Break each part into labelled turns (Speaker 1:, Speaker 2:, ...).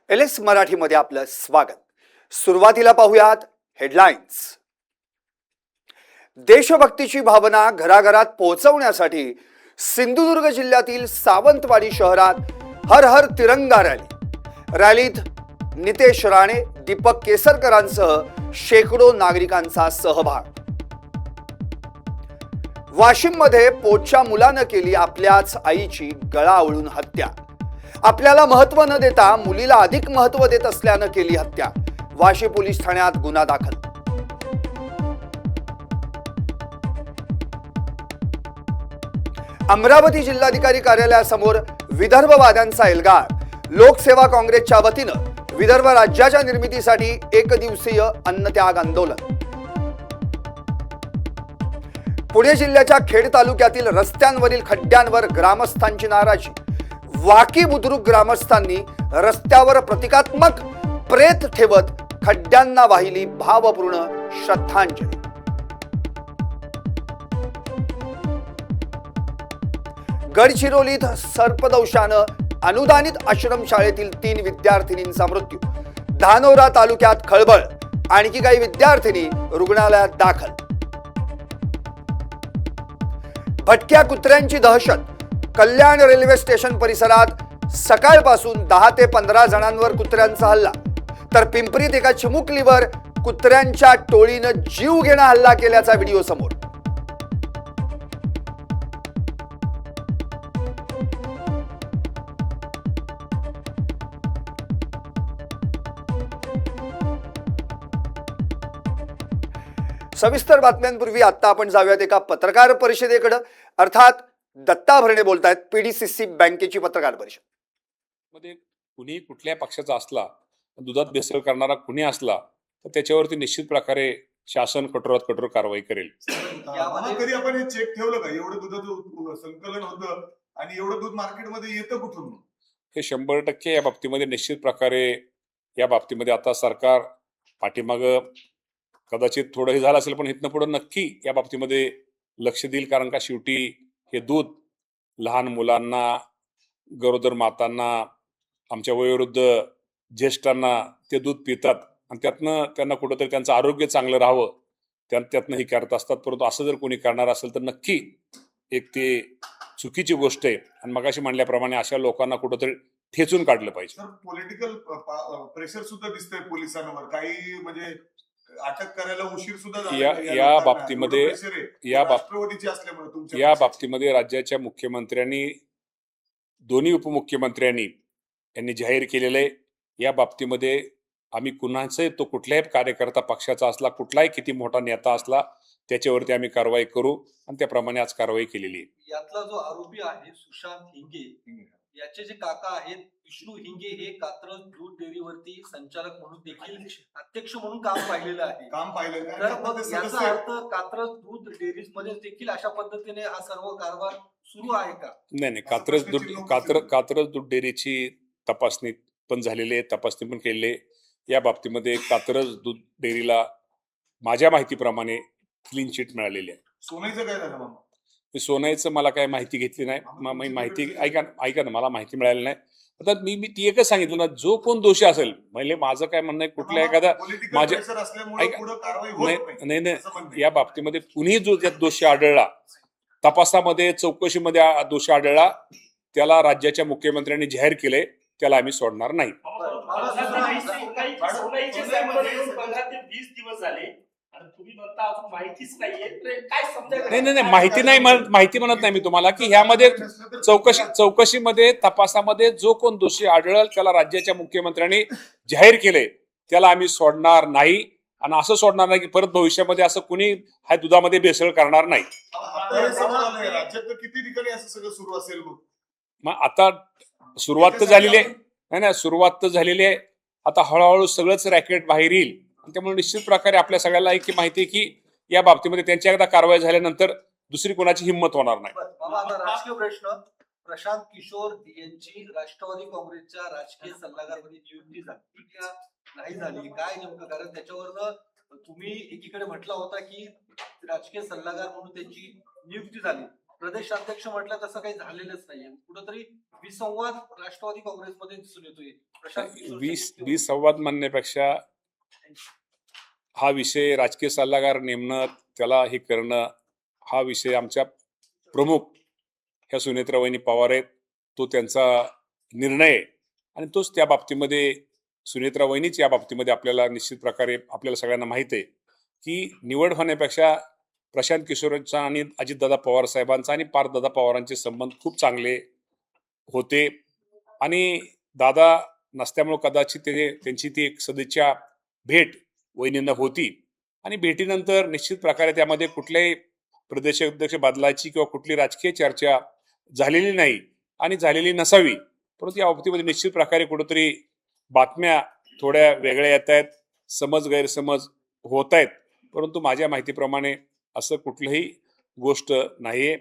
Speaker 1: LS मराठीमध्ये आपलं स्वागत। सुरुवातीला पाहूयात हेडलाईन्स। देशभक्तीची भावना घराघरात पोहोचवण्यासाठी सिंधुदुर्ग जिल्ह्यातील सावंतवाडी शहरात हर हर तिरंगा रॅलीत नितेश राणे, दीपक केसरकरांसह शेकडो नागरिकांचा सहभाग। वाशिम मध्ये पोटच्या मुलानं केली आपल्याच आईची गळा आवळून हत्या। आपल्याला महत्व न देता मुलीला अधिक महत्व देत असल्यानं केली हत्या। वाशी पोलीस ठाण्यात गुन्हा दाखल। अमरावती जिल्हाधिकारी कार्यालयासमोर विदर्भवाद्यांचा एल्गार। लोकसेवा काँग्रेसच्या वतीनं विदर्भ राज्याच्या निर्मितीसाठी एक दिवसीय अन्नत्याग आंदोलन। पुणे जिल्ह्याच्या खेड तालुक्यातील रस्त्यांवरील खड्ड्यांवर ग्रामस्थांची नाराजी। वाकी बुद्रुक ग्रामस्थांनी रस्त्यावर प्रतिकात्मक प्रेत ठेवत खड्ड्यांना वाहिली भावपूर्ण श्रद्धांजली। गडचिरोलीत सर्पदंशानं अनुदानित आश्रमशाळेतील 3 विद्यार्थिनींचा मृत्यू। धानोरा तालुक्यात खळबळ, आणखी काही विद्यार्थिनी रुग्णालयात दाखल। भटक्या कुत्र्यांची दहशत। कल्याण रेल्वे स्टेशन परिसरात सकाळपासून 10 ते 15 जणांवर कुत्र्यांचा हल्ला, तर पिंपरीत एका चिमुकलीवर कुत्र्यांच्या टोळीनं जीव घेणा हल्ला केल्याचा व्हिडिओ समोर। सविस्तर बातम्यांपूर्वी आता आपण जाऊयात एका पत्रकार परिषदेकडे। अर्थात दत्ता भरणे बोलतायत, पीडीसीसी बँकेची पत्रकार परिषद
Speaker 2: मध्ये कुणी कुठल्या पक्षाचा असला, दुधात भेसळ करणारा कुणी असला तर त्याच्यावरती निश्चित प्रकारे शासन कठोरात कठोर कारवाई करेल।
Speaker 3: कधी आपण हे चेक ठेवलं का? एवढं दुधाचं संकलन होतं आणि एवढं दूध मार्केटमध्ये येतं कुठून?
Speaker 2: हे 100% या बाबतीमध्ये निश्चित प्रकारे या बाबतीमध्ये आता सरकार पाठीमाग कदाचित थोडं हे झालं असेल, पण इथनं पुढे नक्की या बाबतीमध्ये लक्ष देईल। कारण का शेवटी हे दूध लहान मुलांना, गरोदर मातांना, आमच्या वयोवृद्ध ज्येष्ठांना ते दूध पितात आणि त्यातनं त्यांना कुठंतरी त्यांचं आरोग्य चांगलं राहावं त्यातनं हे करत असतात। परंतु असं जर कोणी करणार असेल तर नक्की एक ते चुकीची गोष्ट आहे आणि मगाशी म्हणल्याप्रमाणे अशा लोकांना कुठंतरी ठेचून काढलं पाहिजे।
Speaker 3: पॉलिटिकल प्रेशर सुद्धा दिसतंय पोलिसांवर, काही म्हणजे अटक करायला उशीर सुद्धा झाला।
Speaker 2: या बाबतीमध्ये
Speaker 3: राष्ट्रवादीची असल्यामुळे तुमच्या
Speaker 2: या बाबतीमध्ये राज्याच्या मुख्यमंत्र्यांनी, दोन्ही उपमुख्यमंत्र्यांनी यांनी जाहीर केलेलं आहे, या बाबतीमध्ये आम्ही कुणाचाही, तो कुठल्याही कार्यकर्ता पक्षाचा असला, कुठलाही किती मोठा नेता असला, त्याच्यावरती आम्ही कारवाई करू आणि त्याप्रमाणे आज कारवाई केलेली आहे।
Speaker 4: यातला जो आरोपी आहे सुशांत हिंगे, याचे जे काका आहेत विष्णू हिंगे, हे कात्रज दूध डेअरीवरती संचालक म्हणून देखील अध्यक्ष म्हणून काम पाहिलेलं आहे। तर मग याचा अर्थ कात्रज दूध डेअरीज मध्ये देखील अशा पद्धतीने हा सर्व कारभार सुरू आहे का?
Speaker 2: नाही, कात्रज दूध डेअरीची तपासणी पण झालेली आहे, तपासणी पण केलेली आहे। या बाबतीमध्ये कात्रज दूध डेअरीला माझ्या माहितीप्रमाणे क्लीन चिट मिळालेली आहे।
Speaker 3: सोनाईचं काय झालं?
Speaker 2: सोनाईचं मला काय माहिती घेतली नाही, माहिती ऐका ना, मला माहिती मिळाली नाही। आता मी ती एकच सांगितलं ना, जो कोण दोषी असेल, म्हणजे माझं काय म्हणणं आहे, कुठल्या एखादा माझ्या नाही, या बाबतीमध्ये कुणीही जो त्यात दोषी आढळला, तपासामध्ये चौकशीमध्ये दोषी आढळला, त्याला राज्याच्या मुख्यमंत्र्यांनी जाहीर केले, त्याला आम्ही सोडणार नाही। नाही, माहिती म्हणत नाही मी तुम्हाला, की ह्यामध्ये चौकशीमध्ये, तपासामध्ये जो कोण दोषी आढळेल त्याला राज्याच्या मुख्यमंत्र्यांनी जाहीर केले, त्याला आम्ही सोडणार नाही। आणि असं सोडणार नाही की परत भविष्यामध्ये असं कुणी हा दुधामध्ये भेसळ करणार नाही।
Speaker 3: राज्यात किती ठिकाणी असं सगळं सुरू असेल?
Speaker 2: मग आता सुरुवात तर झालेली आहे, नाही, सुरुवात तर झालेली आहे। आता हळूहळू सगळंच रॅकेट बाहेर येईल, त्यामुळे निश्चित प्रकारे आपल्या सगळ्याला एक माहिती आहे की या बाबतीमध्ये त्यांची एकदा कारवाई झाल्यानंतर दुसरी कोणाची हिंमत होणार नाही।
Speaker 4: राजकीय प्रश्न, प्रशांत किशोर यांची राष्ट्रवादी काँग्रेसच्या राजकीय सल्लागारमध्ये नियुक्ती झाली का नाही झाली, काय नेमकं? कारण त्याच्यावर तुम्ही एकीकडे म्हटला होता की राजकीय सल्लागार म्हणून त्यांची नियुक्ती झाली, प्रदेश अध्यक्ष म्हटलं तसं काही झालेलंच नाहीये. कुठंतरी विसंवाद राष्ट्रवादी काँग्रेसमध्ये दिसून येतोय. प्रशांत किशोर
Speaker 2: वीस संवाद म्हणण्यापेक्षा हा विषय राजकीय सल्लागार नेमणं, त्याला हे करणं, हा विषय आमच्या प्रमुख ह्या सुनेत्रा वहिनी पवार आहेत. तो त्यांचा निर्णय आहे आणि तोच त्या बाबतीमध्ये सुनेत्रा वहिनीच या बाबतीमध्ये आपल्याला निश्चित प्रकारे आपल्याला सगळ्यांना माहित आहे की निवड होण्यापेक्षा प्रशांत किशोरांचा आणि अजितदादा पवार साहेबांचा आणि पार्थदादा पवारांचे संबंध खूप चांगले होते आणि दादा नसल्यामुळे कदाचित त्यांची ती एक सदिच्छा भेट वहिनींना होती आणि भेटीनंतर निश्चित प्रकारे त्यामध्ये कुठल्याही प्रदेशाध्यक्ष बदलाची किंवा कुठली राजकीय चर्चा झालेली नाही आणि झालेली नसावी. परंतु या बाबतीमध्ये निश्चित प्रकारे कुठेतरी बातम्या थोड्या वेगळ्या येत आहेत, समज गैरसमज होत आहेत. परंतु माझ्या माहितीप्रमाणे असं कुठलंही गोष्ट नाहीये.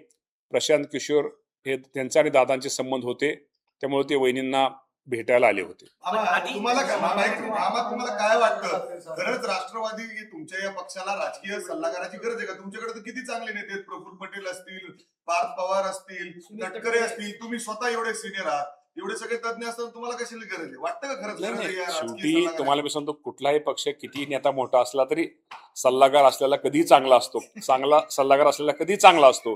Speaker 2: प्रशांत किशोर हे त्यांचा आणि दादांचे संबंध होते, त्यामुळे ते वहिनींना भेटायला आले होते.
Speaker 3: तुम्हाला काय वाटतं, खरंच राष्ट्रवादी तुमच्या या पक्षाला राजकीय सल्लागाराची गरज आहे का? तुमच्याकडे तर किती चांगले नेते आहेत, प्रफुल्ल पटेल असतील, पार्थ पवार असतील, तटकरे असतील, तुम्ही स्वतः एवढे सिनियर आहात, एवढे सगळे तज्ञ असताना तुम्हाला कशाला गरज आहे? वाटतं का खरंच गरज आहे या राजकीय
Speaker 2: शेवटी
Speaker 3: सल्लागाराची?
Speaker 2: तुम्हाला मी सांगतो, कुठलाही पक्ष किती नेता मोठा असला तरी सल्लागार असलेला कधी चांगला असतो, चांगला सल्लागार असलेला कधी चांगला असतो.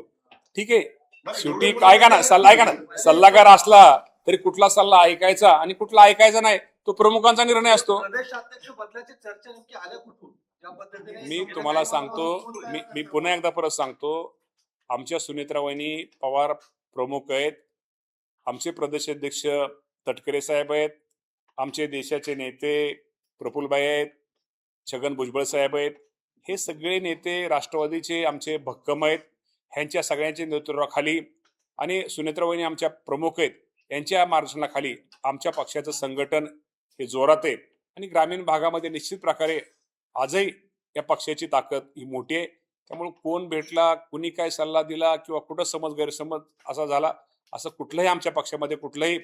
Speaker 2: ठीक आहे, शेवटी काय का ना सल्लागार असला तरी कुठला सल्ला ऐकायचा आणि कुठला ऐकायचा नाही तो प्रमुखांचा निर्णय असतो.
Speaker 4: प्रदेश अध्यक्ष बदलाची चर्चा नेमकी आल्या कुठून? ज्या पद्धतीने
Speaker 2: मी तुम्हाला सांगतो, मी पुन्हा एकदा परत सांगतो, आमच्या सुनेत्रा वहिनी पवार प्रमुख आहेत, आमचे प्रदेशाध्यक्ष तटकरे साहेब आहेत, आमचे देशाचे नेते प्रफुल्लभाई आहेत, छगन भुजबळ साहेब आहेत. हे सगळे नेते राष्ट्रवादीचे आमचे भक्कम आहेत. ह्यांच्या सगळ्यांच्या नेतृत्वाखाली आणि सुनेत्रा वहिनी आमच्या प्रमुख आहेत, यांच्या मार्गदर्शनाखाली आमच्या पक्षाचं संघटन हे जोरात आहे आणि ग्रामीण भागामध्ये निश्चित प्रकारे आजही या पक्षाची ताकद ही मोठी आहे. त्यामुळे कोण भेटला, कुणी काय सल्ला दिला किंवा कुठं समज गैरसमज असा झाला, असं कुठलंही आमच्या पक्षामध्ये कुठलंही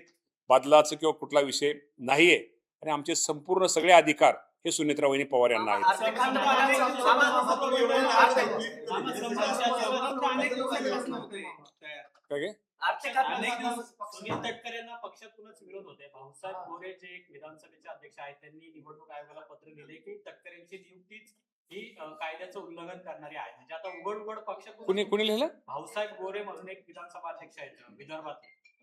Speaker 2: बदलाचं किंवा कुठला विषय नाहीये आणि आमचे संपूर्ण सगळे अधिकार हे सुनेत्रा वहिनी पवार यांना आहेत. काय
Speaker 5: सुनील तटकरे यांना पक्षातूनच विरोध होते. भाऊसाहेब गोरे जे एक विधानसभेचे अध्यक्ष आहेत, त्यांनी निवडणूक आयोगाला पत्र लिहिले की तटकरेंची नियुक्तीच ही कायद्याचं उल्लंघन करणारी आहे. म्हणजे आता उघड पक्षातून
Speaker 2: कुणी लिहिलं?
Speaker 5: भाऊसाहेब गोरे म्हणून एक विधानसभा अध्यक्ष आहेत विदर्भात,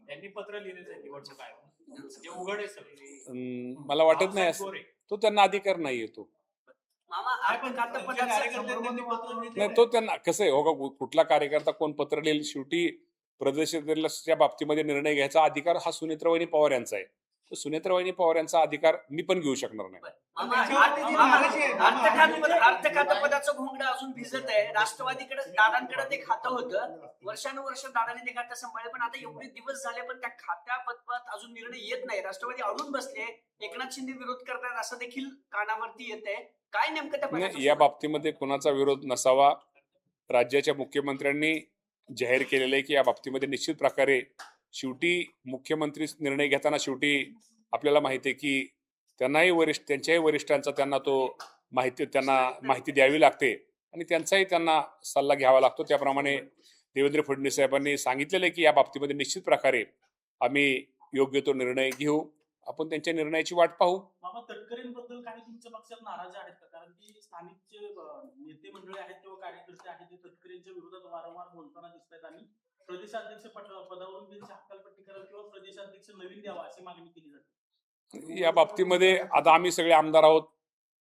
Speaker 5: त्यांनी पत्र लिहिलेच आहे निवडणूक आयोगाला, जे उघड आहे सगळे.
Speaker 2: मला वाटत नाही
Speaker 5: गोरे
Speaker 2: तो त्यांना अधिकार नाहीये. तो नाही, तो त्यांना कसं आहे हो का, कुठला कार्यकर्ता कोण पत्र लिहिल, शेवटी प्रदेशाध्यक्षाच्या बाबतीमध्ये निर्णय घ्यायचा अधिकार हा सुनेत्रा वहिनी पवार यांचा आहे. तर सुनेत्रा वहिनी पवार यांचा अधिकार मी पण घेऊ शकणार नाही.
Speaker 6: अर्थखातपदाचं घोंगडं अजून भिजत आहे. राष्ट्रवादीकडे दादांकडे ते खातं होतं, वर्षानुवर्ष दादाने ते खातं सांभाळलं, पण आता एवढे दिवस झाले पण त्या खात्याबाबत अजून निर्णय येत नाही. राष्ट्रवादी अडून बसले, एकनाथ शिंदे विरोध करतात असं देखील कानावरती येत आहे. काय नेमकं
Speaker 2: या बाबतीमध्ये कोणाचा विरोध नसावा. राज्याच्या मुख्यमंत्र्यांनी जाहीर केलेलं आहे की या बाबतीमध्ये निश्चित प्रकारे शेवटी मुख्यमंत्री निर्णय घेताना शेवटी आपल्याला माहिती आहे की त्यांच्याही वरिष्ठांचा त्यांना माहिती द्यावी लागते आणि त्यांचाही त्यांना सल्ला घ्यावा लागतो. त्याप्रमाणे देवेंद्र फडणवीस साहेबांनी सांगितलेलं आहे की या बाबतीमध्ये निश्चित प्रकारे आम्ही योग्य तो निर्णय घेऊ. आपण त्यांच्या निर्णयाची वाट पाहू.
Speaker 5: मामा, तटकरेंबद्दल काही तुमच्या पक्षात नाराज आहेत का? कारण की स्थानिक नेते मंडळी आहेत किंवा कार्यकर्ते आहेत ते तटकरेंच्या विरोधात वारंवार बोलताना दिसत आहेत आणि प्रदेशाध्यक्ष पदावरून त्यांची हकालपट्टी करावी किंवा प्रदेशाध्यक्ष नवीन द्यावा अशी मागणी केली जाते.
Speaker 2: या बाबतीमध्ये आता आम्ही सगळे आमदार आहोत,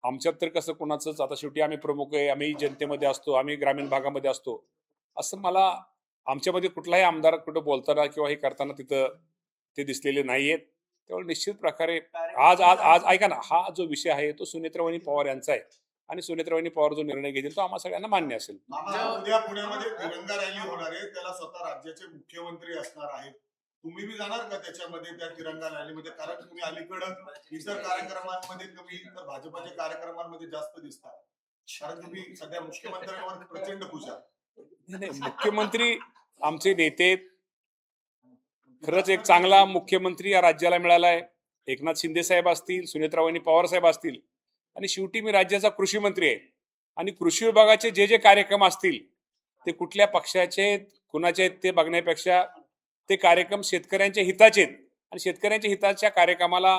Speaker 2: आमच्यात तर कसं कोणाचंच, आता शेवटी आम्ही प्रमुख आहे, आम्ही जनतेमध्ये असतो, आम्ही ग्रामीण भागामध्ये असतो, असं मला आमच्यामध्ये कुठलाही आमदार कुठं बोलताना किंवा हे करताना तिथं ते दिसलेले नाहीयेत. त्यामुळे निश्चित प्रकारे आज ऐका ना, हा जो विषय आहे तो सुनेत्रा वहिनी पवार यांचा आहे आणि सुनेत्रा वहिनी पवार जो निर्णय घेतील तो आम्हा सगळ्यांना मान्य असेल.
Speaker 3: उद्या पुण्यामध्ये तिरंगा रॅली होणार आहे, त्याला स्वतः राज्याचे मुख्यमंत्री असणार आहेत. तुम्ही बी जाणार का त्याच्यामध्ये, त्या तिरंगा रॅलीमध्ये? कारण तुम्ही अलीकडं इतर कार्यक्रमांमध्ये कमी तर भाजपाच्या कार्यक्रमांमध्ये जास्त दिसतात, कारण तुम्ही सध्या मुख्यमंत्र्यांवर प्रचंड खुशा.
Speaker 2: मुख्यमंत्री आमचे नेते, खरंच एक चांगला मुख्यमंत्री या राज्याला मिळाला आहे. एकनाथ शिंदे साहेब असतील, सुनेत्रा वहिनी पवार साहेब असतील आणि शेवटी मी राज्याचा कृषी मंत्री आहे आणि कृषी विभागाचे जे कार्यक्रम असतील ते कुठल्या पक्षाचे कुणाचे आहेत ते बघण्यापेक्षा ते कार्यक्रम शेतकऱ्यांच्या हिताचे आहेत आणि शेतकऱ्यांच्या हिताच्या कार्यक्रमाला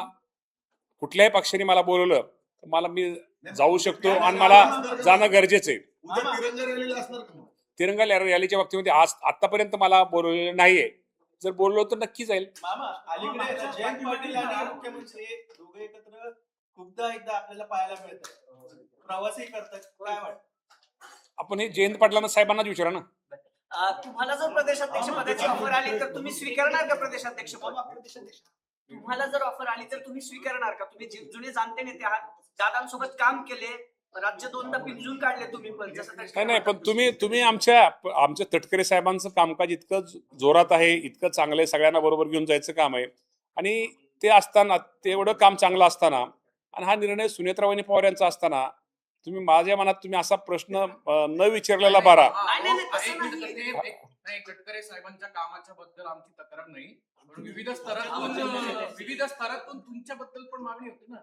Speaker 2: कुठल्याही पक्षाने मला बोलवलं तर मला मी जाऊ शकतो आणि मला जाणं गरजेचं आहे.
Speaker 3: उद्या तिरंगा रॅलीला असणार का मग?
Speaker 2: तिरंगा रॅलीच्या बाबतीमध्ये आतापर्यंत मला बोलवलेलं नाहीये. जर बोललो तर नक्की जाईल.
Speaker 7: मामा अलीकडे जयंत पाटील आणि मुख्यमंत्री दोघे एकत्र खूपदा एकदा आपल्याला पाहायला मिळतात, प्रवासही करतात. काय वाटतं?
Speaker 2: आपण हे जयंत पाटलांना साहेबांनाच विचारा ना.
Speaker 6: तुम्हाला जर प्रदेशाध्यक्ष पदाची ऑफर आली तर तुम्ही स्वीकारणार का प्रदेशाध्यक्ष पद? तुम्हाला जर ऑफर आली तर तुम्ही स्वीकारणार का? तुम्ही जुने जाणते नेते आहात, दादांसोबत काम केले, राज्य दोनदा पिंजून काढले तुम्ही, पण जसं
Speaker 2: नाही पण तुम्ही आमच्या तटकरे साहेबांचं कामकाज इतकं जोरात आहे, इतकं चांगलं आहे, सगळ्यांना बरोबर घेऊन जायचं काम आहे आणि ते असताना तेवढं काम चांगलं असताना आणि हा निर्णय सुनेत्रावहिनी पवार यांचा असताना तुम्ही माझ्या मनात तुम्ही असा प्रश्न न विचारलेला बरा.
Speaker 8: नाही, गडकरी साहेबांच्या कामाच्या बद्दल आमची तक्रार नाही, पण विविध स्तरातून तुमच्याबद्दल पण मागणी होती ना.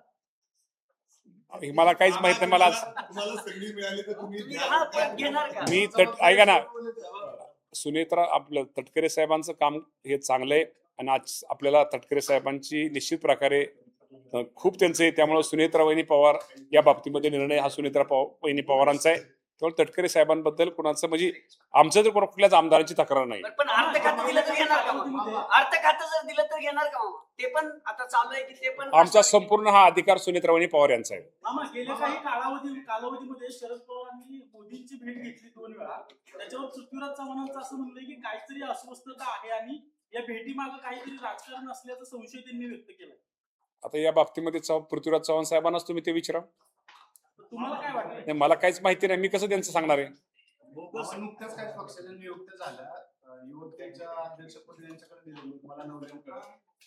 Speaker 2: मला काहीच माहित नाही. मला
Speaker 3: तुम्हाला संधी मिळाली तर तुम्ही
Speaker 6: हा पद घेणार का?
Speaker 2: मी ऐका ना, सुनेत्रा आपलं तटकरे साहेबांचं काम हे चांगलं आहे आणि आज आपल्याला तटकरे साहेबांची निश्चित प्रकारे खूप त्यांचं आहे. त्यामुळे सुनेत्रा वहिनी पवार या बाबतीमध्ये निर्णय हा सुनेत्रा वहिनी पवारांचा आहे. त्यामुळे तटकरे साहेबांबद्दल कुणाचं म्हणजे आमचं जर कुठल्याच आमदारांची तक्रार नाही.
Speaker 6: पण अर्थ खातं दिलं तर घेणार का मग? अर्थ खातं जर दिलं तर घेणार का मग? ते पण आता चालू आहे की ते पण
Speaker 2: आमचा संपूर्ण हा अधिकार सुनेत्रा वहिनी पवार यांचा आहे.
Speaker 5: मामा गेल्या काही कालावधीमध्ये शरद पवारांनी मोदींची भेट घेतली 2 वेळा. त्याच्यावर पृथ्वीराज चव्हाणांचं असं म्हणलंय की काहीतरी अस्वस्थता आहे आणि या भेटीमागं काहीतरी राजकारण असल्याचा संशय त्यांनी व्यक्त केलाय.
Speaker 2: आता या बाबतीमध्ये पृथ्वीराज चव्हाण साहेबांनाच तुम्ही ते विचारा.
Speaker 5: तुम्हाला काय वाटतं?
Speaker 2: नाही, मला काहीच माहिती नाही, मी कसं त्यांचं सांगणार आहे.
Speaker 8: नुकत्याच काही पक्षाच्या नियुक्त झाल्या, युवतेच्या अध्यक्षपदी यांच्याकडे दिलं, मला नवऱ्यांकडे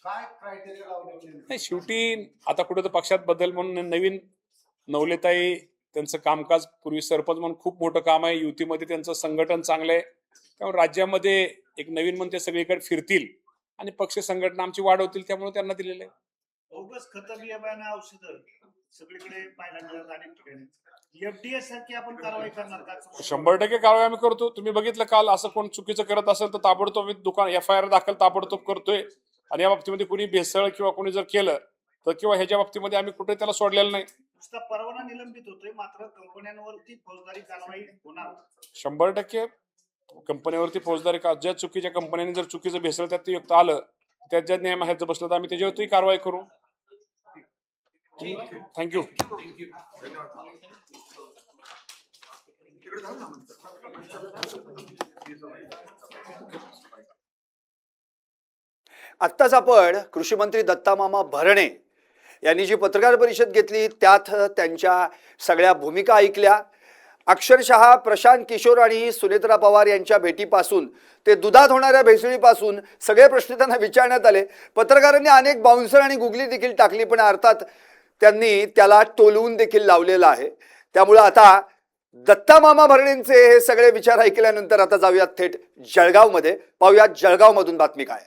Speaker 8: काय क्रायटेरिया लावले?
Speaker 2: नाही, शेवटी आता कुठं तर पक्षात बदल म्हणून नवीन नवलेताई त्यांचं कामकाज पूर्वी सरपंच म्हणून खूप मोठं काम आहे, युतीमध्ये त्यांचं संघटन चांगलं आहे. त्यामुळे राज्यामध्ये एक नवीन म्हणून ते सगळीकडे फिरतील आणि पक्ष संघटना आमची वाढवतील, त्यामुळे त्यांना दिलेलं आहे.
Speaker 7: बोगस खतं बियाणं औषधं सगळीकडे पाहायला मिळत अनेक ठिकाणी. एफडीएस सारखी आपण कारवाई करणार का?
Speaker 2: 100% कारवाई आम्ही करतो. तुम्ही बघितलं काल असं कोण चुकीचं करत असेल तर ताबडतोब दुकान FIR दाखल ताबडतोब करतोय आणि या बाबतीमध्ये कुणी भेसळ किंवा कुणी जर केलं तर किंवा ह्याच्या बाबतीमध्ये आम्ही कुठे त्याला सोडलेलं नाही.
Speaker 7: नुसता परवाना निलंबित होतोय, मात्र कंपन्यांवरती फौजदारी कारवाई होणार.
Speaker 2: 100% कंपनीवरती फौजदारी ज्या चुकीच्या कंपन्यांनी जर चुकीचं भेसळ त्यात युक्त आलं त्यात ज्या नियम आहेत बसलं तर आम्ही त्याच्यावरती कारवाई करू. थँक्यू.
Speaker 1: आत्ताच आपण कृषी मंत्री दत्तामामा भरणे यांनी जी पत्रकार परिषद घेतली त्यात त्यांच्या सगळ्या भूमिका ऐकल्या. अक्षरशः प्रशांत किशोर आणि सुनेत्रा पवार यांच्या भेटीपासून ते दुधात होणाऱ्या भेसळीपासून सगळे प्रश्न त्यांना विचारण्यात आले. पत्रकारांनी अनेक बाउन्सर आणि गुगली देखील टाकली, पण अर्थात त्यांनी त्याला टोलवून देखील लावलेलं आहे. त्यामुळे आता दत्तामामा भरणेंचे हे सगळे विचार ऐकल्यानंतर आता जाऊयात थेट जळगावमध्ये. पाहूयात जळगावमधून बातमी काय.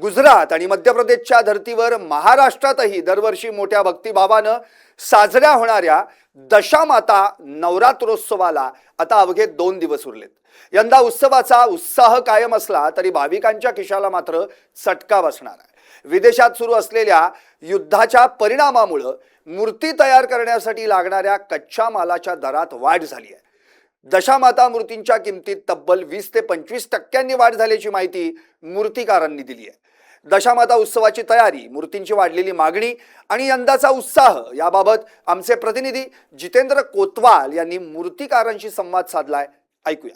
Speaker 1: गुजरात आणि मध्य प्रदेशच्या धर्तीवर महाराष्ट्रातही दरवर्षी मोठ्या भक्तिभावानं साजऱ्या होणाऱ्या दशामाता नवरात्रोत्सवाला आता अवघे 2 दिवस उरलेत. यंदा उत्सवाचा उत्साह कायम असला तरी भाविकांच्या खिशाला मात्र चटका बसणार आहे. विदेशात सुरू असलेल्या युद्धाच्या परिणामामुळे मूर्ती तयार करण्यासाठी लागणाऱ्या कच्च्या मालाच्या दरात वाढ झाली आहे. दशामाता मूर्तींच्या किमतीत तब्बल 20 ते 25% वाढ झाल्याची माहिती मूर्तिकारांनी दिली आहे. दशामाता उत्सवाची तयारी, मूर्तींची वाढलेली मागणी आणि यंदाचा उत्साह याबाबत आमचे प्रतिनिधी जितेंद्र कोतवाल यांनी मूर्तिकारांशी संवाद साधलाय. ऐकूया.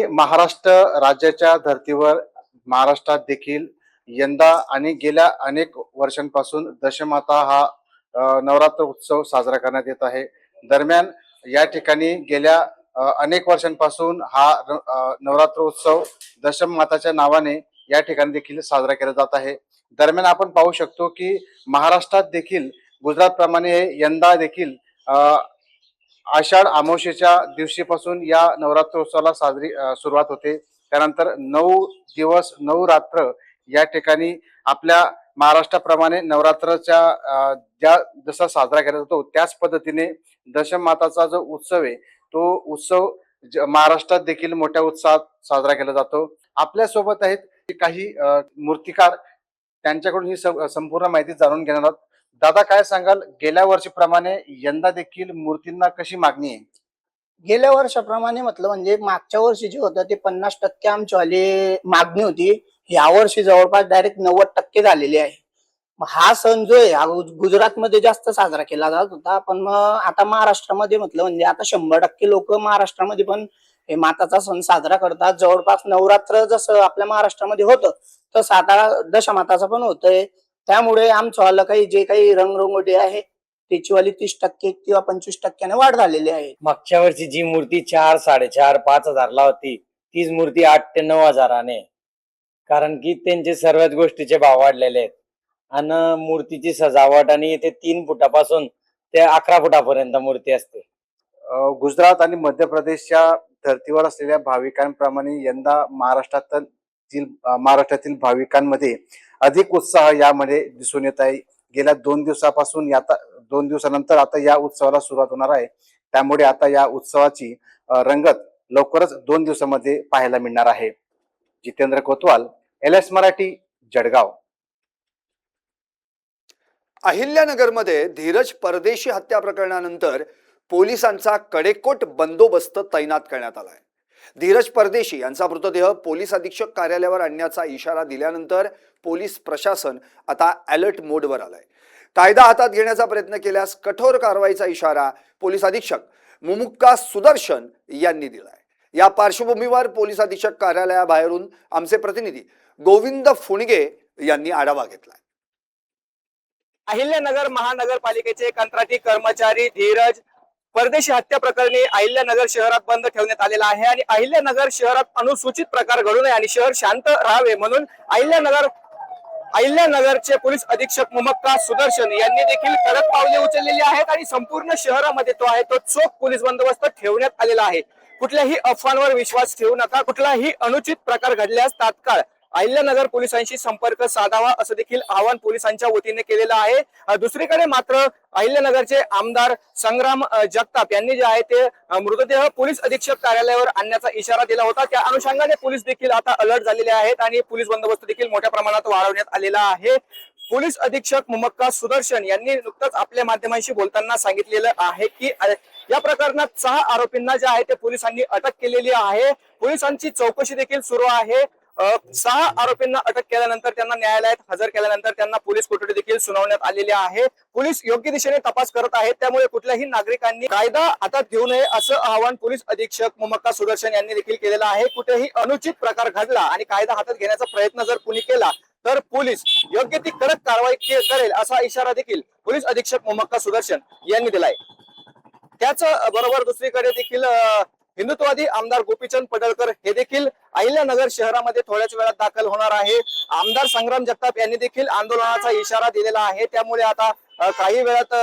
Speaker 9: महाराष्ट्र राज्याच्या धर्तीवर महाराष्ट्रात देखील यंदा आणि गेल्या अनेक वर्षांपासून दशमाता हा नवरात्र उत्सव साजरा करण्यात येत आहे. दरम्यान या ठिकाणी गेल्या अनेक वर्षांपासून हा नवरात्र उत्सव दशमाताच्या नावाने या ठिकाणी देखील साजरा केला जात आहे. दरम्यान आपण पाहू शकतो की महाराष्ट्रात देखील गुजरात प्रमाणे यंदा देखील आषाढ अमावस्येच्या दिवशीपासून या नवरात्रोत्सवाला सुरुवात होते. त्यानंतर 9 दिवस 9 रात्र या ठिकाणी आपल्या महाराष्ट्राप्रमाणे नवरात्राच्या जसा साजरा केला जातो त्याच पद्धतीने दशमाताचा जो उत्सव आहे तो उत्सव महाराष्ट्रात देखील मोठ्या उत्साहात साजरा केला जातो. आपल्या सोबत आहेत काही मूर्तिकार, त्यांच्याकडून ही संपूर्ण माहिती जाणून घेणार आहोत. दादा, काय सांगाल, गेल्या वर्षीप्रमाणे यंदा देखील मूर्तींना कशी मागणी आहे?
Speaker 10: गेल्या वर्षाप्रमाणे म्हटलं म्हणजे मागच्या वर्षी जे होतं ते 50% आमच्यावाली मागणी होती. या वर्षी जवळपास डायरेक्ट 90% झालेली आहे. मग हा सण जो आहे हा गुजरातमध्ये जास्त साजरा केला जात होता, पण मग आता महाराष्ट्रामध्ये म्हटलं म्हणजे आता 100% लोक महाराष्ट्रामध्ये पण हे माताचा सण साजरा करतात. जवळपास नवरात्र जसं आपल्या महाराष्ट्रामध्ये होतं तसं आता दशमाताचा पण होतंय. त्यामुळे आमचं काही जे काही रंगरंगोटी आहे त्याची वाली 30% किंवा 25% वाढ झालेली आहे.
Speaker 11: मागच्या वर्षी जी मूर्ती 4, 4.5, 5,000 होती तीच मूर्ती 8 ते 9 हजाराने, कारण की त्यांचे सर्वच गोष्टीचे भाव वाढलेले आहेत. आणि मूर्तीची सजावट आणि ते 3 फुटापासून ते 11 फुटापर्यंत मूर्ती असते.
Speaker 9: गुजरात आणि मध्य प्रदेशच्या धर्तीवर असलेल्या भाविकांप्रमाणे यंदा महाराष्ट्रातील भाविकांमध्ये अधिक उत्साह यामध्ये दिसून येत आहे. गेल्या 2 दिवसापासून 2 दिवसानंतर आता या उत्सवाला सुरुवात होणार आहे. त्यामुळे आता या उत्सवाची रंगत लवकरच 2 दिवसामध्ये पाहायला मिळणार आहे. जितेंद्र कोतवाल, LS मराठी, जळगाव.
Speaker 1: अहिल्यानगरमध्ये धीरज परदेशी हत्या प्रकरणानंतर पोलिसांचा कडेकोट बंदोबस्त तैनात करण्यात आलाय. धीरज परदेशी यांचा मृतदेह पोलीस अधीक्षक कार्यालयावर आणण्याचा इशारा दिल्यानंतर पोलीस प्रशासन आता अलर्ट मोडवर आलंय. कायदा हातात घेण्याचा प्रयत्न केल्यास कठोर कारवाईचा इशारा पोलीस अधीक्षक मुमुक्का सुदर्शन यांनी दिलाय. या पार्श्वभूमीवर पोलीस अधीक्षक कार्यालयाबाहेरून आमचे प्रतिनिधी गोविंद फुणगे यांनी आढावा घेतलाय.
Speaker 11: अहिल्यानगर महानगरपालिकेचे कंत्राटी कर्मचारी धीरज परदेशी हत्या प्रकरणी अहिल्यानगर शहरात बंद ठेवण्यात आलेला आहे आणि अहिल्यानगर शहरात अनुसूचित प्रकार घडू नये आणि शहर शांत राहावे म्हणून अहिल्यानगरचे पोलीस अधीक्षक मुमक्का सुदर्शन यांनी देखील कडक पावले उचललेली आहेत आणि संपूर्ण शहरामध्ये तो चोख पोलीस बंदोबस्त ठेवण्यात आलेला आहे. कुठल्याही अफवांवर विश्वास ठेवू नका. कुठलाही अनुचित प्रकार घडल्यास तात्काळ अहिल्यानगर पोलिसांशी संपर्क साधावा असं देखील आवाहन पोलिसांच्या वतीने केलेलं आहे. दुसरीकडे मात्र अहिल्यानगरचे आमदार संग्राम जगताप यांनी जे आहे ते मृतदेह पोलीस अधीक्षक कार्यालयावर आणण्याचा इशारा दिला होता. त्या अनुषंगाने पोलीस देखील आता अलर्ट झालेले आहेत आणि पोलीस बंदोबस्त देखील मोठ्या प्रमाणात वाढवण्यात आलेला आहे. पोलीस अधीक्षक मुमक्का सुदर्शन यांनी नुकतंच आपल्या माध्यमांशी बोलताना सांगितलेलं आहे की या प्रकरणात 6 आरोपींना जे आहे ते पोलिसांनी अटक केलेली आहे. पोलिसांची चौकशी देखील सुरू आहे. 6 आरोपींना अटक केल्यानंतर त्यांना न्यायालयात हजर केल्यानंतर त्यांना पोलीस कोठडी देखील सुनावण्यात आलेली आहे. पोलीस योग्य दिशेने तपास करत आहेत. त्यामुळे कुठल्याही नागरिकांनी कायदा हातात घेऊ नये असं आवाहन पोलीस अधीक्षक मुमक्का सुदर्शन यांनी देखील केलेलं आहे. कुठेही अनुचित प्रकार घडला आणि कायदा हातात घेण्याचा प्रयत्न जर कुणी केला तर पोलीस योग्य ती कडक कारवाई करेल असा इशारा देखील पोलीस अधीक्षक मुमक्का सुदर्शन यांनी दिलाय. त्याच बरोबर दुसरीकडे देखील हिंदुत्ववादी आमदार गोपीचंद पडळकर हे देखील अहिल्यानगर शहरामध्ये थोड्याच वेळात दाखल होणार आहे. आमदार संग्राम जगताप यांनी देखील आंदोलनाचा इशारा दिलेला आहे. त्यामुळे आता काही वेळात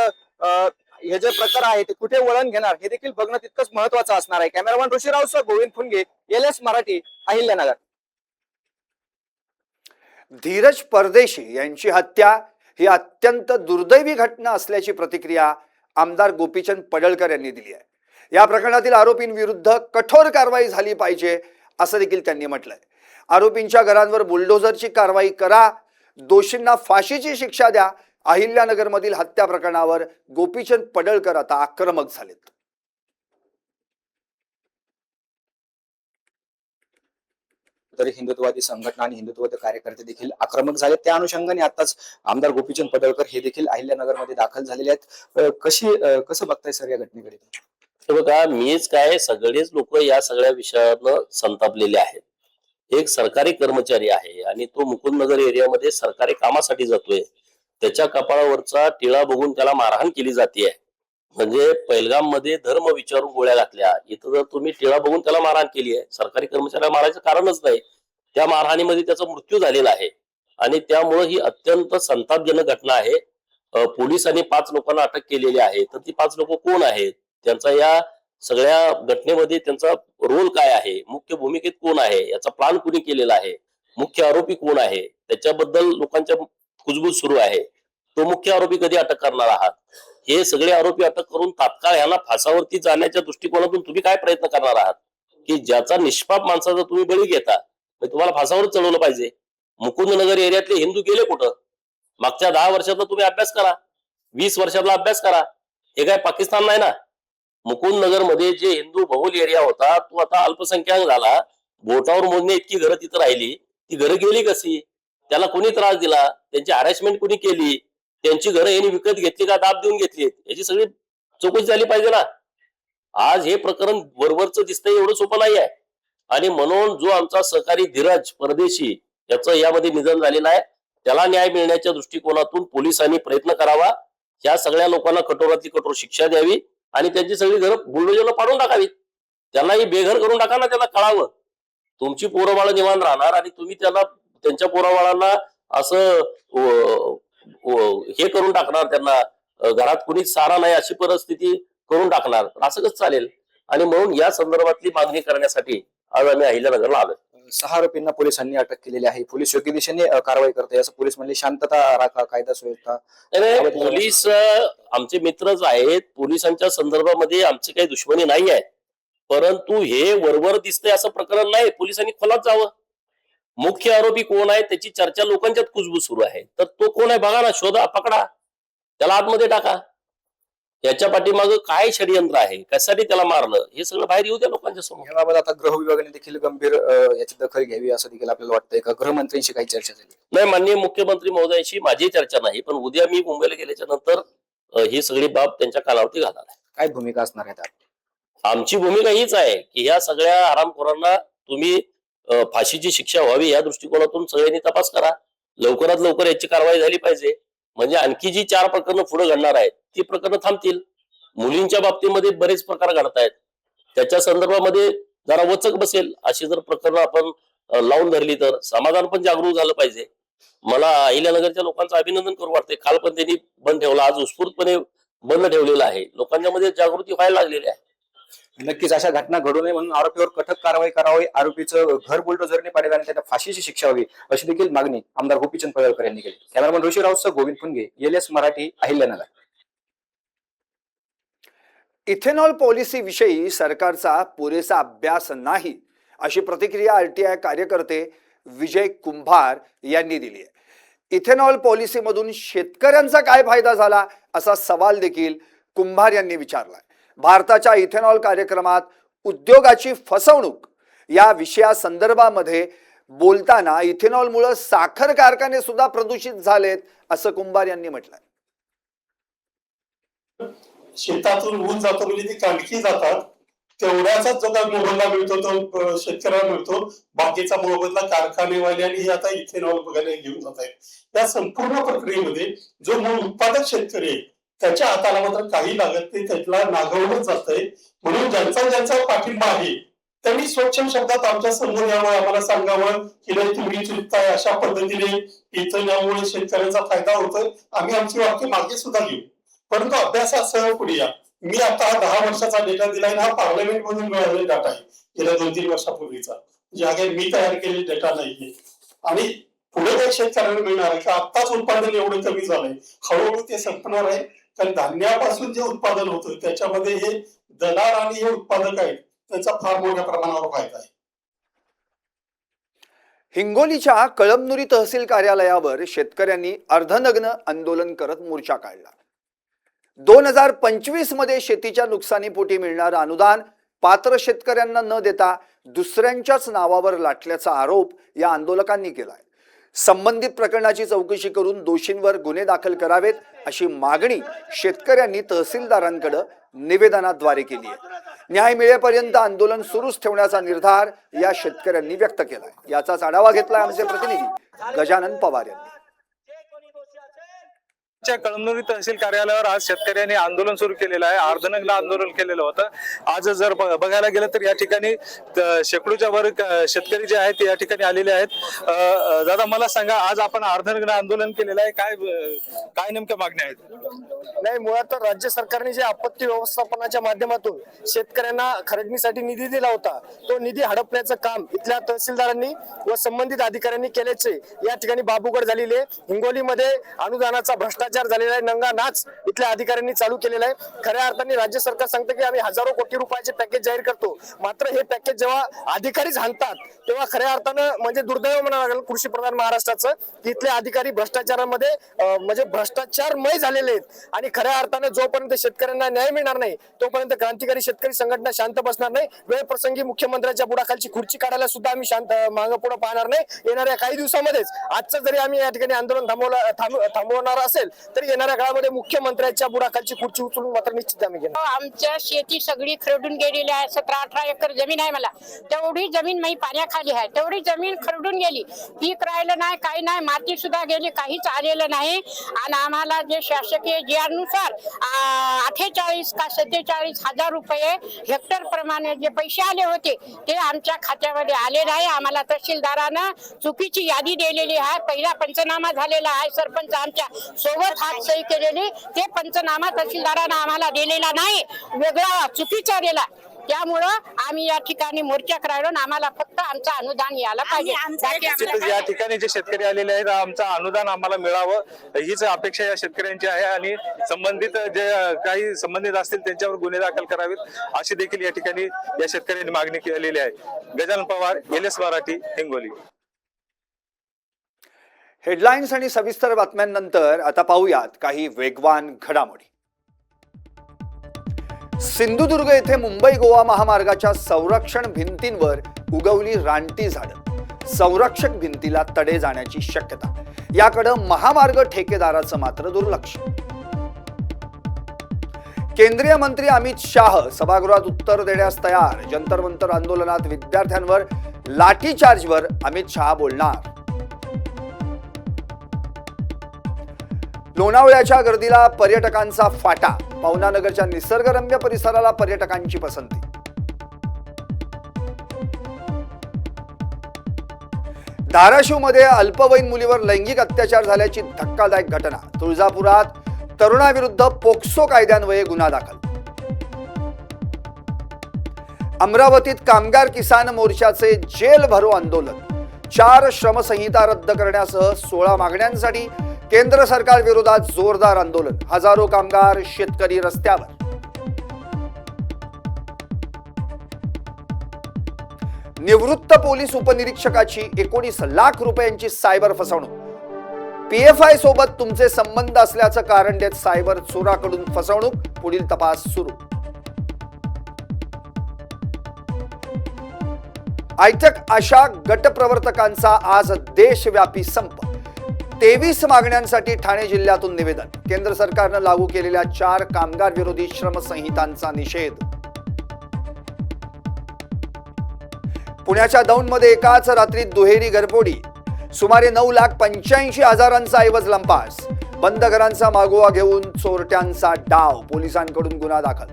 Speaker 11: हे जे प्रकार आहे ते कुठे वळण घेणार हे देखील बघणं तितकंच महत्वाचं असणार आहे. कॅमेरामॅन ऋषीरावसह गोविंद फुनगे, LS मराठी, अहिल्यानगर.
Speaker 1: धीरज परदेशी यांची हत्या ही अत्यंत दुर्दैवी घटना असल्याची प्रतिक्रिया आमदार गोपीचंद पडळकर यांनी दिली आहे. या प्रकरणातील आरोपींविरुद्ध कठोर कारवाई झाली पाहिजे असं देखील त्यांनी म्हटलंय. आरोपींच्या घरांवर बुलडोझरची कारवाई करा, दोषींना फाशीची शिक्षा द्या. अहिल्यानगरमधील हत्या प्रकरणावर गोपीचंद पडळकर आता आक्रमक झालेत.
Speaker 12: तरी हिंदुत्ववादी संघटना आणि हिंदुत्ववादी कार्यकर्ते देखील आक्रमक झाले. त्या अनुषंगाने आताच आमदार गोपीचंद पडळकर हे देखील अहिल्यानगरमध्ये दाखल झालेले आहेत. कसं बघताय सर या घटनेकडे?
Speaker 13: बघा, मीच काय, सगळेच लोक या सगळ्या विषयानं संतापलेले आहेत. एक सरकारी कर्मचारी आहे आणि तो मुकुंदनगर एरियामध्ये सरकारी कामासाठी जातोय. त्याच्या कपाळावरचा टिळा बघून त्याला मारहाण केली जाते. म्हणजे पहिलगाम मध्ये धर्म विचारून गोळ्या घातल्या, इथं जर तुम्ही टिळा बघून त्याला मारहाण केली आहे. सरकारी कर्मचाऱ्याला मारायचं कारणच नाही. त्या मारहाणीमध्ये त्याचा मृत्यू झालेला आहे आणि त्यामुळे ही अत्यंत संतापजनक घटना आहे. पोलिसांनी 5 लोकांना अटक केलेली आहे. तर ती 5 लोक कोण आहेत, त्यांचा या सगळ्या घटनेमध्ये त्यांचा रोल काय आहे, मुख्य भूमिकेत कोण आहे, याचा प्लान कुणी केलेला आहे, मुख्य आरोपी कोण आहे, त्याच्याबद्दल लोकांच्या कुजबूज सुरू आहे. तो मुख्य आरोपी कधी अटक करणार आहात? हे सगळे आरोपी अटक करून तात्काळ ह्याला फासावरती जाण्याच्या दृष्टिकोनातून तुम्ही काय प्रयत्न करणार आहात की ज्याचा निष्पाप माणसाचा तुम्ही बळी घेता, तुम्हाला फासावर चढवलं पाहिजे? मुकुंदनगर एरियातले हिंदू गेले कुठं? मागच्या 10 वर्षातला तुम्ही अभ्यास करा, 20 वर्षातला अभ्यास करा. हे काय पाकिस्तान नाही ना. मुकुंदनगर मध्ये जे हिंदू बहुल एरिया होता तो आता अल्पसंख्याक झाला. बोटावर मोजणे इतकी घरं तिथं राहिली, ती घरं गेली कशी? त्याला कोणी त्रास दिला? त्यांची हॅरेसमेंट कोणी केली? त्यांची घरं यांनी विकत घेतली का दाब देऊन घेतली? याची सगळी चौकशी झाली पाहिजे ना. आज हे प्रकरण वरवरचं दिसतंय, एवढं सोपं नाही आहे. आणि म्हणून जो आमचा सहकारी धीरज परदेशी याचं यामध्ये निधन झालेलं आहे, त्याला न्याय मिळण्याच्या दृष्टिकोनातून पोलिसांनी प्रयत्न करावा. ह्या सगळ्या लोकांना कठोरातली कठोर शिक्षा द्यावी आणि त्यांची सगळी घरं बुलडोजरला पाडून टाकावीत. त्यांनाही बेघर करून टाका ना. त्याला कळावं तुमची पोरबाळ निवांत राहणार आणि तुम्ही त्याला त्यांच्या पोराबाळांना असं हे करून टाकणार, त्यांना घरात कुणीच सारा नाही अशी परिस्थिती करून टाकणार. असं कसं चालेल? आणि म्हणून या संदर्भातली मागणी करण्यासाठी आज आम्ही अहिल्यानगरला आलोय.
Speaker 12: 6 आरोपींना पोलिसांनी अटक केलेली आहे. पोलीस योग्य दिशेने कारवाई करते असं पोलीस म्हणले. शांतता राखा, कायदा सुव्यवस्था.
Speaker 13: पोलीस आमचे मित्रच आहेत. पोलिसांच्या संदर्भामध्ये आमची काही दुश्मनी नाही आहे, परंतु हे वरवर दिसतंय असं प्रकरण नाही. पोलिसांनी खोलात जावं. मुख्य आरोपी कोण आहे त्याची चर्चा लोकांच्यात कुजबूज सुरू आहे. तर तो कोण आहे बघा ना, शोधा, पकडा, त्याला आतमध्ये टाका. याच्या पाठीमागं काय षडयंत्र आहे, कशासाठी त्याला मारलं, हे सगळं बाहेर येऊ द्या लोकांच्या समोर.
Speaker 12: याबाबत आता गृह विभागाने देखील गंभीर याची दखल घ्यावी असं देखील आपल्याला वाटतंय का? गृहमंत्र्यांशी काही चर्चा झाली?
Speaker 13: नाही, माननीय मुख्यमंत्री महोदयांशी माझी चर्चा नाही, पण उद्या मी मुंबईला गेल्याच्या नंतर ही सगळी बाब त्यांच्या कानावरती घालणार आहे.
Speaker 12: काय भूमिका असणार आहे?
Speaker 13: आमची भूमिका हीच आहे की ह्या सगळ्या हरामखोरांना तुम्ही फाशीची शिक्षा व्हावी या दृष्टिकोनातून सगळ्यांनी तपास करा. लवकरात लवकर याची कारवाई झाली पाहिजे, म्हणजे आणखी जी 4 प्रकरणं पुढे घडणार आहेत ती प्रकरणं थांबतील. मुलींच्या बाबतीमध्ये बरेच प्रकार घडतायत, त्याच्या संदर्भामध्ये जरा वचक बसेल अशी जर प्रकरणं आपण लावून धरली तर समाधान पण जागरूक झालं पाहिजे. मला अहिल्यानगरच्या लोकांचं अभिनंदन करू वाटते. काल पण त्यांनी बंद ठेवला, आज उत्स्फूर्तपणे बंद ठेवलेला आहे. लोकांच्या मध्ये जागृती व्हायला लागलेली आहे.
Speaker 12: नक्कीच अशा घटना घडू नये म्हणून आरोपीवर कठोर कारवाई करावी, आरोपीचं घर बुलडोझरने पाडले आणि त्यांना फाशीची शिक्षा व्हावी अशी देखील मागणी आमदार गोपीचंद पडळकर यांनी केली. कॅमेरामन ऋषी राऊतसह Govind Phunge, LS Marathi, Ahilyanagar.
Speaker 1: Ethanol policy विषयी सरकारचा पुरेसा अभ्यास नाही अशी प्रतिक्रिया RTI कार्यकर्ते विजय कुंभार यांनी दिली आहे. इथेनॉल पॉलिसीमधून शेतकऱ्यांचा काय फायदा झाला असा सवाल देखील कुंभार यांनी विचारलाय. भारताच्या इथेनॉल कार्यक्रमात उद्योगाची फसवणूक या विषयासंदर्भामध्ये बोलताना इथेनॉलमुळे साखर कारखाने सुद्धा प्रदूषित झालेत असं कुंभार यांनी म्हटलंय.
Speaker 14: शेतातून ऊस जातो म्हणजे ती कांडकी जातात, तेवढ्याचाच जो काही मोबदला मिळतो तो शेतकऱ्याला मिळतो. बाकीचा मोबदला कारखानेवाले आणि हे आता इथेनॉल बघायला घेऊन जात आहेत. या संपूर्ण प्रक्रियेमध्ये जो मूळ उत्पादक शेतकरी आहे त्याच्या हाताला मात्र काही लागत नाही, त्याला नागवलंच जात आहे. म्हणून ज्यांचा पाठिंबा आहे त्यांनी स्वच्छ शब्दात आमच्या समोर यावं, आम्हाला सांगावं की नाही तुम्ही चुकताय, अशा पद्धतीने इथेनॉलमुळे शेतकऱ्यांचा फायदा होतोय. आम्ही आमची वाक्य मागे सुद्धा घेऊ, परंतु अभ्यासासह पुढे या. मी आता 10 वर्षाचा डेटा दिलाय, हा पार्लमेंट मधून मिळालेला डेटा आहे गेल्या 2-3 वर्षापूर्वीचा, जे काही मी तयार केलेला डेटा नाहीये. आणि पुढे काही शेतकऱ्यांना मिळणार आहे का? आत्ताच उत्पादन एवढं कमी झालंय, हळूहळू ते संपणार आहे. कारण धान्यापासून जे उत्पादन होतं त्याच्यामध्ये हे दलाल आणि हे उत्पादक आहेत त्यांचा फार मोठ्या प्रमाणावर फायदा आहे.
Speaker 1: हिंगोलीच्या कळमनुरी तहसील कार्यालयावर शेतकऱ्यांनी अर्धनग्न आंदोलन करत मोर्चा काढला. 2025 मध्ये शेतीच्या नुकसानीपोटी मिळणारं अनुदान पात्र शेतकऱ्यांना न देता दुसऱ्यांच्याच नावावर लाटल्याचा आरोप या आंदोलकांनी केलाय. संबंधित प्रकरणाची चौकशी करून दोषींवर गुन्हे दाखल करावेत अशी मागणी शेतकऱ्यांनी तहसीलदारांकडे निवेदनाद्वारे केली आहे. न्याय मिळेपर्यंत आंदोलन सुरूच ठेवण्याचा निर्धार या शेतकऱ्यांनी व्यक्त केलाय. याचाच आढावा घेतलाय आमचे प्रतिनिधी गजानन पवार यांनी.
Speaker 11: कळमनुरी तहसील कार्यालयावर आज शेतकऱ्यांनी आंदोलन सुरू केलेलं आहे. अर्धनग्न आंदोलन केलेलं होतं. आज जर बघायला गेलं तर या ठिकाणी शेकडोच्या वर शेतकरी जे आहेत या ठिकाणी आलेले आहेत. दादा मला सांगा, आज आपण अर्धनग्न आंदोलन केलेलं आहे, काय नेमक्या मागण्या आहेत?
Speaker 15: नाही, मुळात तर राज्य सरकारने जे आपत्ती व्यवस्थापनाच्या माध्यमातून शेतकऱ्यांना खरेदीसाठी निधी दिला होता तो निधी हडपण्याचं काम इथल्या तहसीलदारांनी व संबंधित अधिकाऱ्यांनी केल्याचे या ठिकाणी बाबूगड झालेले. हिंगोलीमध्ये अनुदानाचा भ्रष्टाचार भ्रष्टाचार झालेला आहे, नंगा नाच इथल्या अधिकाऱ्यांनी चालू केलेला आहे. खऱ्या अर्थाने राज्य सरकार सांगतं की आम्ही हजारो कोटी रुपयाचे पॅकेज जाहीर करतो, मात्र हे पॅकेज जेव्हा अधिकारीच हाणतात तेव्हा खऱ्या अर्थानं म्हणजे दुर्दैव म्हणावं लागेल कृषी प्रधान महाराष्ट्राचं, की इथले अधिकारी भ्रष्टाचारामध्ये म्हणजे भ्रष्टाचारमय झालेले आहेत. आणि खऱ्या अर्थानं जोपर्यंत शेतकऱ्यांना न्याय मिळणार नाही तोपर्यंत क्रांतिकारी शेतकरी संघटना शांत बसणार नाही. वेळ प्रसंगी मुख्यमंत्र्यांच्या बुडाखालची खुर्ची काढायला सुद्धा आम्ही शांत मागं पुढे पाहणार नाही. येणाऱ्या काही दिवसामध्येच आजचं जरी आम्ही या ठिकाणी आंदोलन थांबवणार असेल तरी येणाऱ्या काळामध्ये मुख्यमंत्र्यांच्या बुडाखालची खुर्ची उचलून मात्र निश्चित आम्ही घेणार.
Speaker 16: आमच्या शेती सगळी खरडून गेलेली आहे. 17-18 एकर जमीन आहे मला. तेवढी जमीन मी पाण्याखाली आहे. तेवढी जमीन खरडून गेली. पीक राहिलं नाही, काही नाही, माती सुद्धा गेली, काहीच आलेलं नाही. आणि आम्हाला जे शासकीय GR नुसार 48 का 47 हजार रुपये हेक्टर प्रमाणे जे पैसे आले होते ते आमच्या खात्यामध्ये आले नाही. आम्हाला तहसीलदारानं चुकीची यादी दिलेली आहे. पहिला पंचनामा झालेला आहे, सरपंच आमच्या सोबत हातसही केलेली, ते पंचनामा तहसीलदारानं आम्हाला दिलेला नाही, वेगळा चुकीचा दिला. त्यामुळं आम्ही या ठिकाणी मोर्चा करायला, आम्हाला फक्त आमचं अनुदान यायला पाहिजे.
Speaker 11: या ठिकाणी जे शेतकरी आलेले आहेत आमचं अनुदान आम्हाला मिळावं हीच अपेक्षा या शेतकऱ्यांची आहे. आणि संबंधित जे काही संबंधित असतील त्यांच्यावर गुन्हे दाखल करावेत अशी देखील या ठिकाणी या शेतकऱ्यांनी मागणी केलेली आहे. गजानन पवार, LS मराठी, हिंगोली.
Speaker 1: हेडलाईन्स आणि सविस्तर बातम्यांनंतर आता पाहूयात काही वेगवान घडामोडी. सिंधुदुर्ग येथे मुंबई गोवा महामार्गाच्या संरक्षण भिंतींवर उगवली रानटी झाडं. संरक्षक भिंतीला तडे जाण्याची शक्यता. याकडे महामार्ग ठेकेदाराचं मात्र दुर्लक्ष. केंद्रीय मंत्री अमित शाह सभागृहात उत्तर देण्यास तयार. जंतर मंतर आंदोलनात विद्यार्थ्यांवर लाठीचार्जवर अमित शाह बोलणार. लोणावळ्याच्या गर्दीला पर्यटकांचा फाटा. पवनानगरच्या निसर्गरम्य परिसराला पर्यटकांची पसंती. धाराशिवमध्ये अल्पवयीन मुलीवर लैंगिक अत्याचार झाल्याची धक्कादायक घटना. तुळजापुरात तरुणाविरुद्ध पोक्सो कायद्यान्वये गुन्हा दाखल. अमरावतीत कामगार किसान मोर्चाचे जेल भरो आंदोलन. 4 श्रमसंहिता रद्द करण्यासह 16 मागण्यांसाठी केंद्र सरकार विरोधात जोरदार आंदोलन. हजारो कामगार शेतकरी रस्त्यावर. निवृत्त पोलीस उपनिरीक्षकाची 19 लाख रुपयांची सायबर फसवणूक. PFI सोबत तुमचे संबंध असल्याचं कारण देत सायबर चोराकडून फसवणूक. पुढील तपास सुरू. आयटक आशा गटप्रवर्तकांचा आज देशव्यापी संप. 23 मागण्यांसाठी ठाणे जिल्ह्यातून निवेदन. केंद्र सरकारनं लागू केलेल्या 4 कामगार विरोधी श्रमसंहितांचा निषेध. पुण्याच्या दौंडमध्ये एकाच रात्रीत दुहेरी घरफोडी. सुमारे 9,85,000 ऐवज लंपास. बंद घरांचा मागोवा घेऊन चोरट्यांचा डाव. पोलिसांकडून गुन्हा दाखल.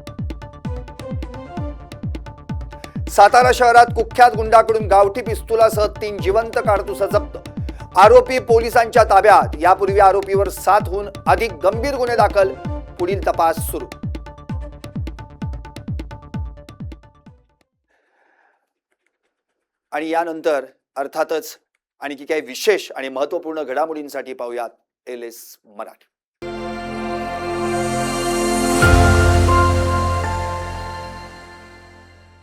Speaker 1: सातारा शहरात कुख्यात गुंडाकडून गावठी पिस्तुलासह 3 जिवंत काडतुसं जप्त. आरोपी पोलिसांच्या ताब्यात. यापूर्वी आरोपीवर 7हून अधिक गंभीर गुन्हे दाखल. पुढील तपास सुरू. आणि यानंतर अर्थातच आणखी काही विशेष आणि महत्त्वपूर्ण घडामोडींसाठी पाहूयात LS मराठी.